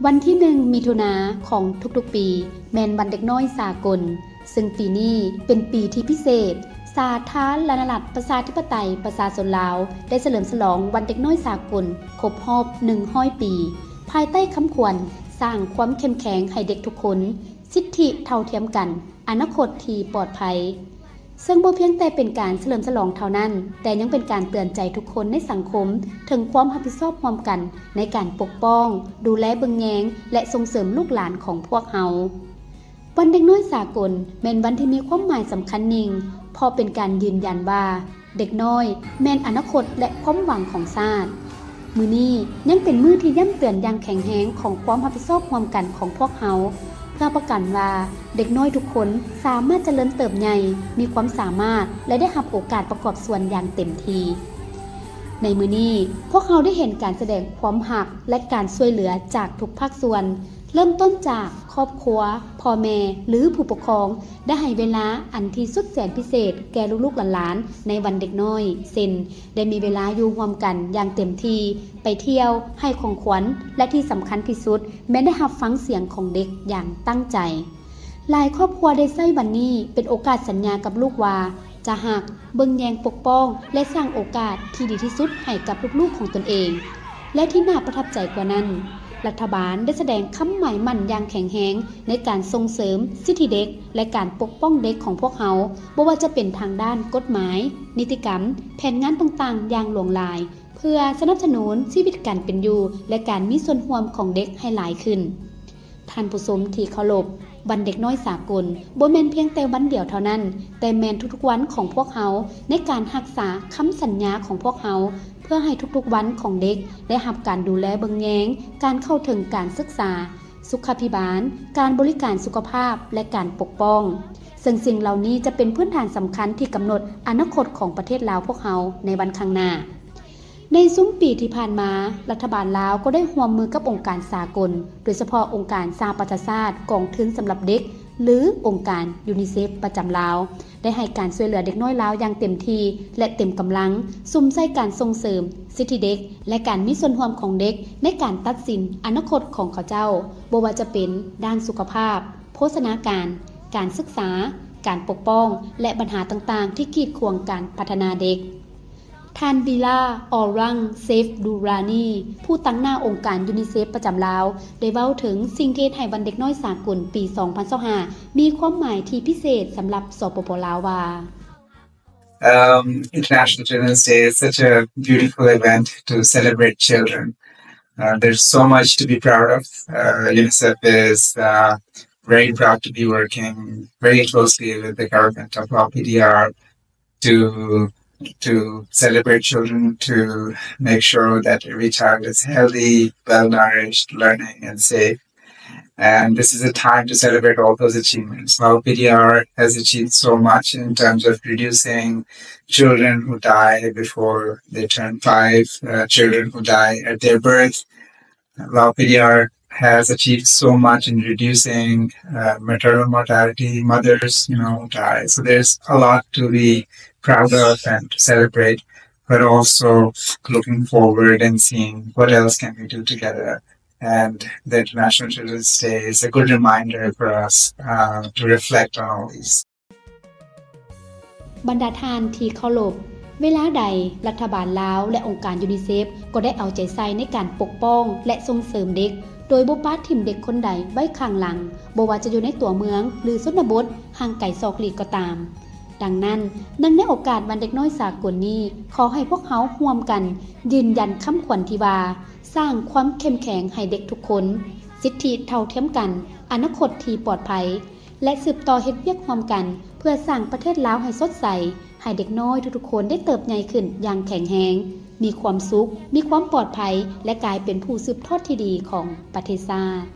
วันที่1มิถุนายนของทุกๆปีแม่นวันเด็กน้อยสากลซึ่งปีนี้เป็นปีที่พิเศษสาธารณรัฐประชาธิปไตยประชาชนลาวได้เฉลิมฉลองวันเด็กน้อยสากลครบรอบ100ปีภายใต้คำขวัญสร้างความเข้มแข็งให้เด็กทุกคนสิทธิเท่าเทียมกันอนาคตที่ปลอดภัยซึ่งบ่เพียงแต่เป็นการเฉลิมฉลองเท่านั้นแต่ยังเป็นการเตือนใจทุกคนในสังคมถึงความรับผิดชอบร่วมกันในการปกป้องดูแลเบิ่งแยงและส่งเสริมลูกหลานของพวกเฮาวันเด็กน้อยสากลแม่นวันที่มีความหมายสำคัญยิ่งเพราะเป็นการยืนยันว่าเด็กน้อยแม่นอนาคตและความหวังของชาติมื้อนี้ยังเป็นมื้อที่ย้ำเตือนอย่างแข็งแรงของความรับผิดชอบร่วมกันของพวกเฮาเพื่อประกันว่าเด็กน้อยทุกคนสามารถเจริญเติบใหญ่มีความสามารถและได้รับโอกาสประกอบส่วนอย่างเต็มที่ในมื้อนี้พวกเราได้เห็นการแสดงความรักและการช่วยเหลือจากทุกภาคส่วนเริ่มต้นจากครอบครัวพ่อแม่หรือผู้ปกครองได้ให้เวลาอันที่สุดแสนพิเศษแก่ลูกๆหลานๆในวันเด็กน้อยเช่นได้มีเวลาอยู่ร่วมกันอย่างเต็มที่ไปเที่ยวให้ของขวัญและที่สำคัญที่สุดแม้ได้รับฟังเสียงของเด็กอย่างตั้งใจหลายครอบครัวได้ใช้วันนี้เป็นโอกาสสัญญากับลูกว่าจะหักเบิ่งแยงปกป้องและสร้างโอกาสที่ดีที่สุดให้กับลูกๆของตนเองและที่น่าประทับใจกว่านั้นรัฐบาลได้แสดงคำหมายมั่นอย่างแข็งแรงในการส่งเสริมสิทธิเด็กและการปกป้องเด็กของพวกเขาบ่ว่าจะเป็นทางด้านกฎหมายนิติกรรมแผนงานต่างๆอย่างหลวงหลายเพื่อสนับสนุนชีวิตการเป็นอยู่และการมีส่วนร่วมของเด็กให้หลายขึ้นท่านผู้ชมที่เคารพวันเด็กน้อยสากลบ่แม่นเพียงแต่วันเดียวเท่านั้นแต่แม่นทุกๆวันของพวกเขาในการรักษาคำสัญญาของพวกเขาเพื่อให้ทุกๆวันของเด็กได้รับการดูแลเบิ่งแยงการเข้าถึงการศึกษาสุขาภิบาลการบริการสุขภาพและการปกป้องซึ่งสิ่งเหล่านี้จะเป็นพื้นฐานสำคัญที่กำหนดอนาคตของประเทศลาวพวกเขาในวันข้างหน้าในซุ้มปีที่ผ่านมารัฐบาลลาวก็ได้ร่วมมือกับองค์การสากลโดยเฉพาะองค์การสหประชาชาติกองทุนสำหรับเด็กหรือองค์การยูนิเซฟประจำลาวได้ให้การช่วยเหลือเด็กน้อยลาวอย่างเต็มที่และเต็มกำลังซุ่มใส่การส่งเสริมสิทธิเด็กและการมีส่วนร่วมของเด็กในการตัดสินอนาคตของเขาเจ้าบ่ว่าจะเป็นด้านสุขภาพโภชนาการการศึกษาการปกป้องและปัญหาต่างๆที่กีดขวางการพัฒนาเด็กท่านบิลาออรังเซฟดูรานีผู้ตั้งหน้าองค์การยูนิเซฟประจำลาวได้เว้าถึงสิ่งที่ให้วันเด็กน้อยสากลปี 2025 มีความหมายที่พิเศษสำหรับสปป.ลาวว่า International Children's Day is such a beautiful event to celebrate children. There's so much to be proud of. UNICEF is very proud to be working very closely with the government of PDR to celebrate children, to make sure that every child is healthy, well-nourished, learning and safe. And this is a time to celebrate all those achievements. PDR has achieved so much in terms of reducing children who die before they turn 5, children who die at their birth. PDR has achieved so much in reducing maternal mortality, mothers, die. So there's a lot to be proud of and to celebrate, but also looking forward and seeing what else can we do together. And the International Children's Day is a good reminder for us to reflect on all these. บรรดาท่านที่เคารพเวลาใดรัฐบาลลาวและองค์การยูนิเซฟก็ได้เอาใจใส่ในการปกป้องและส่งเสริมเด็กโดยบ่ปาดถิ่มเด็กคนใดไว้ข้างหลังบ่ว่าจะอยู่ในตัวเมืองหรือชนบทห่างไกลซอกหลีกก็ตามดังนั้นในโอกาสวันเด็กน้อยสากลนี้ขอให้พวกเขาร่วมกันยืนยันคำขวัญที่ว่าสร้างความเข้มแข็งให้เด็กทุกคนสิทธิเท่าเทียมกันอนาคตที่ปลอดภัยและสืบต่อเฮ็ดเวียกร่วมกันเพื่อสร้างประเทศลาวให้สดใสให้เด็กน้อยทุกๆคนได้เติบใหญ่ขึ้นอย่างแข็งแรงมีความสุขมีความปลอดภัยและกลายเป็นผู้สืบทอดที่ดีของประเทศชาติ